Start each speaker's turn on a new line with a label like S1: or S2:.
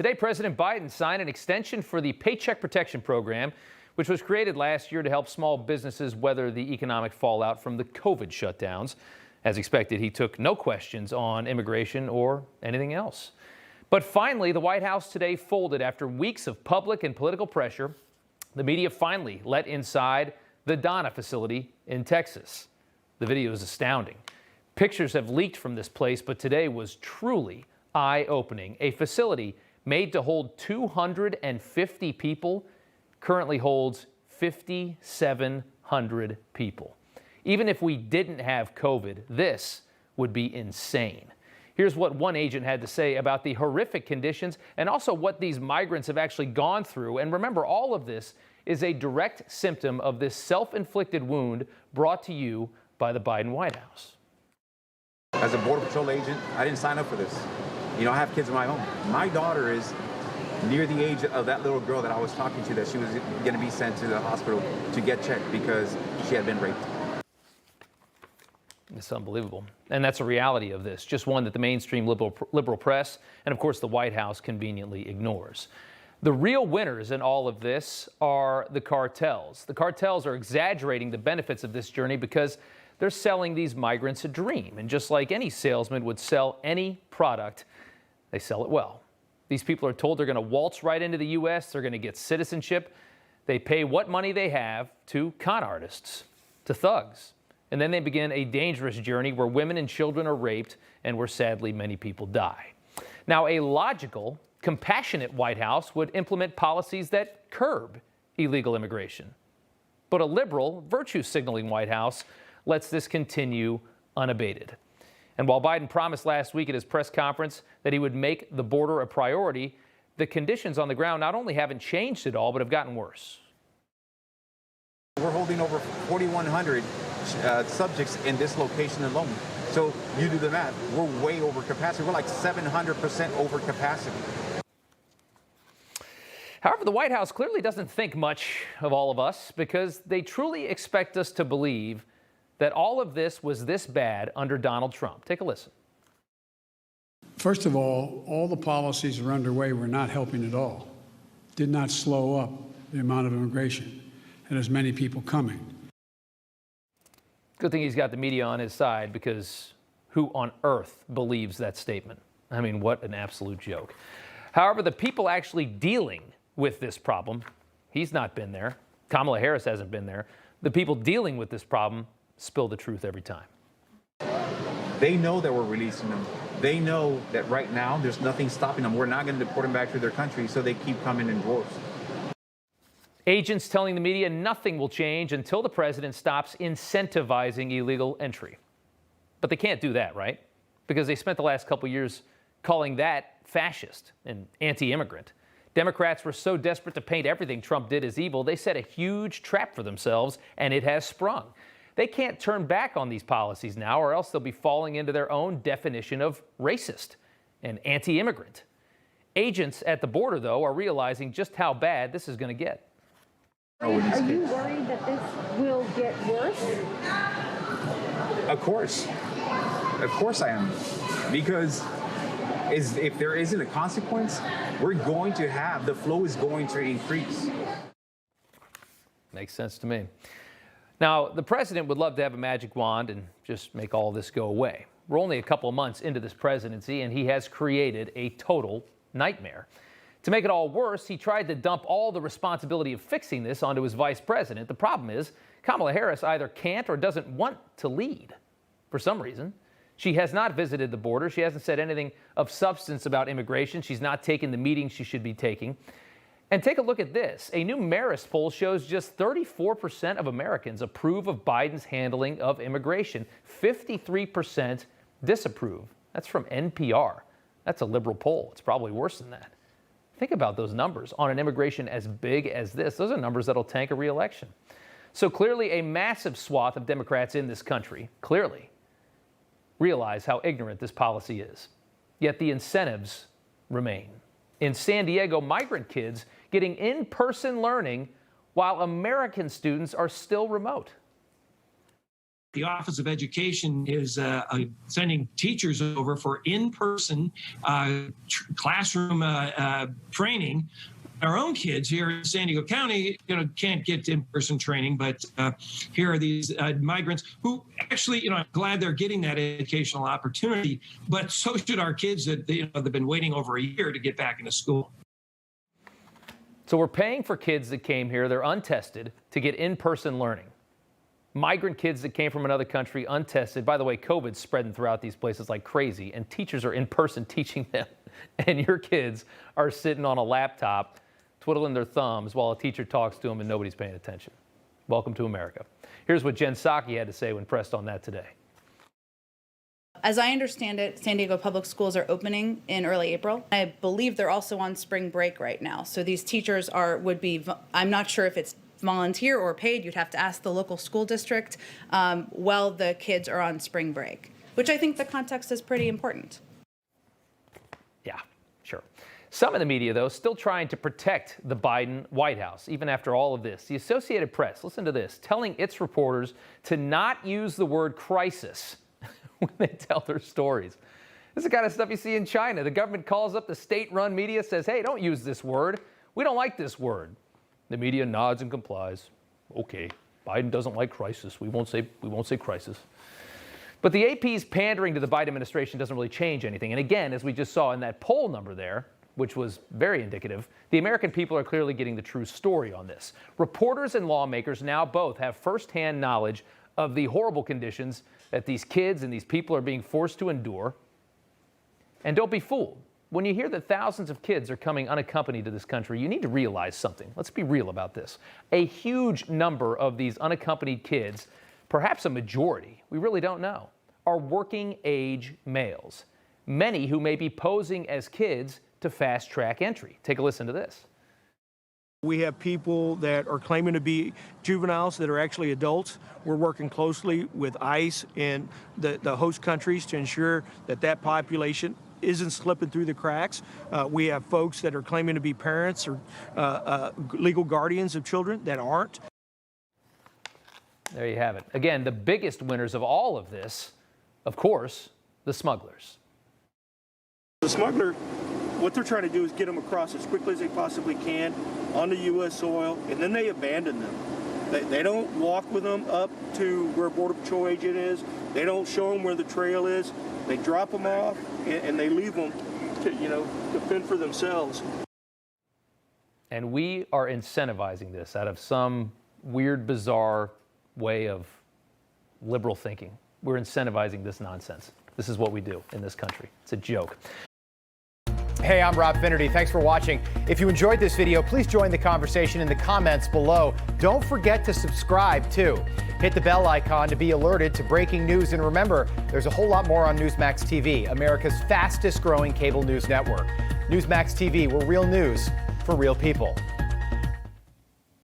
S1: Today, President Biden signed an extension for the Paycheck Protection Program, which was created last year to help small businesses weather the economic fallout from the COVID shutdowns. As expected, he took no questions on immigration or anything else. But finally, the White House today folded after weeks of public and political pressure. The media finally let inside the Donna facility in Texas. The video is astounding. Pictures have leaked from this place, but today was truly eye-opening. A facility made to hold 250 people currently holds 5,700 people. Even if we didn't have COVID, this would be insane. Here's what one agent had to say about the horrific conditions and also what these migrants have actually gone through. And remember, all of this is a direct symptom of this self-inflicted wound brought to you by the Biden White House.
S2: As a Border Patrol agent, I didn't sign up for this. You know, I have kids of my own. My daughter is near the age of that little girl that I was talking to, that she was going to be sent to the hospital to get checked because she had been raped.
S1: It's unbelievable. And that's a reality of this, just one that the mainstream liberal press and, of course, the White House conveniently ignores. The real winners in all of this are the cartels. The cartels are exaggerating the benefits of this journey because they're selling these migrants a dream. And just like any salesman would sell any product, they sell it well. These people are told they're going to waltz right into the U.S., they're going to get citizenship. They pay what money they have to con artists, to thugs. And then they begin a dangerous journey where women and children are raped and where sadly many people die. Now, a logical, compassionate White House would implement policies that curb illegal immigration. But a liberal, virtue-signaling White House lets this continue unabated. And while Biden promised last week at his press conference that he would make the border a priority, the conditions on the ground not only haven't changed at all, but have gotten worse.
S2: We're holding over 4,100 subjects in this location alone. So you do the math, we're way over capacity. We're like 700% over capacity.
S1: However, the White House clearly doesn't think much of all of us because they truly expect us to believe that all of this was this bad under Donald Trump. Take a listen.
S3: First of all the policies that are underway were not helping at all. Did not slow up the amount of immigration and as many people coming.
S1: Good thing he's got the media on his side, because who on earth believes that statement? I mean, what an absolute joke. However, the people actually dealing with this problem, he's not been there. Kamala Harris hasn't been there. The people dealing with this problem spill the truth every time.
S2: They know that we're releasing them. They know that right now there's nothing stopping them. We're not going to deport them back to their country, so they keep coming in droves.
S1: Agents telling the media nothing will change until the president stops incentivizing illegal entry. But they can't do that, right? Because they spent the last couple years calling that fascist and anti-immigrant. Democrats were so desperate to paint everything Trump did as evil, they set a huge trap for themselves, and it has sprung. They can't turn back on these policies now, or else they'll be falling into their own definition of racist and anti-immigrant. Agents at the border, though, are realizing just how bad this is going to get.
S4: Are you worried that this will get worse?
S2: Of course I am. Because if there isn't a consequence, we're going to have, the flow is going to increase.
S1: Makes sense to me. Now, the president would love to have a magic wand and just make all this go away. We're only a couple of months into this presidency, and he has created a total nightmare. To make it all worse, he tried to dump all the responsibility of fixing this onto his vice president. The problem is, Kamala Harris either can't or doesn't want to lead for some reason. She has not visited the border. She hasn't said anything of substance about immigration. She's not taken the meetings she should be taking. And take a look at this. A new Marist poll shows just 34% of Americans approve of Biden's handling of immigration. 53% disapprove. That's from NPR. That's a liberal poll. It's probably worse than that. Think about those numbers on an immigration as big as this. Those are numbers that'll tank a re-election. So clearly a massive swath of Democrats in this country clearly realize how ignorant this policy is. Yet the incentives remain. In San Diego, migrant kids getting in-person learning while American students are still remote.
S5: The Office of Education is sending teachers over for in-person classroom training. Our own kids here in San Diego County, can't get in-person training, but here are these migrants who actually, I'm glad they're getting that educational opportunity, but so should our kids that they've been waiting over a year to get back into school.
S1: So we're paying for kids that came here, they're untested, to get in-person learning. Migrant kids that came from another country, untested. By the way, COVID's spreading throughout these places like crazy, and teachers are in person teaching them. And your kids are sitting on a laptop, twiddling their thumbs while a teacher talks to them and nobody's paying attention. Welcome to America. Here's what Jen Psaki had to say when pressed on that today.
S6: As I understand it, San Diego public schools are opening in early April. I believe they're also on spring break right now. So these teachers would be, I'm not sure if it's volunteer or paid. You'd have to ask the local school district while the kids are on spring break, which I think the context is pretty important.
S1: Yeah, sure. Some in the media, though, still trying to protect the Biden White House, even after all of this. The Associated Press, listen to this, telling its reporters to not use the word crisis when they tell their stories. This is the kind of stuff you see in China. The government calls up the state-run media, says, hey, don't use this word. We don't like this word. The media nods and complies. Okay, Biden doesn't like crisis. We won't say crisis. But the AP's pandering to the Biden administration doesn't really change anything. And again, as we just saw in that poll number there, which was very indicative, the American people are clearly getting the true story on this. Reporters and lawmakers now both have firsthand knowledge of the horrible conditions that these kids and these people are being forced to endure. And don't be fooled. When you hear that thousands of kids are coming unaccompanied to this country, you need to realize something. Let's be real about this. A huge number of these unaccompanied kids, perhaps a majority, we really don't know, are working age males. Many who may be posing as kids to fast-track entry. Take a listen to this.
S7: We have people that are claiming to be juveniles that are actually adults. We're working closely with ICE and the host countries to ensure that that population isn't slipping through the cracks. We have folks that are claiming to be parents or legal guardians of children that aren't.
S1: There you have it. Again, the biggest winners of all of this, of course, the smugglers.
S7: The smuggler, what they're trying to do is get them across as quickly as they possibly can onto U.S. soil, and then they abandon them. They don't walk with them up to where a Border Patrol agent is. They don't show them where the trail is. They drop them off, and they leave them to fend for themselves.
S1: And we are incentivizing this out of some weird, bizarre way of liberal thinking. We're incentivizing this nonsense. This is what we do in this country. It's a joke.
S8: Hey, I'm Rob Finnerty. Thanks for watching. If you enjoyed this video, please join the conversation in the comments below. Don't forget to subscribe, too. Hit the bell icon to be alerted to breaking news. And remember, there's a whole lot more on Newsmax TV, America's fastest growing cable news network. Newsmax TV, we're real news for real people.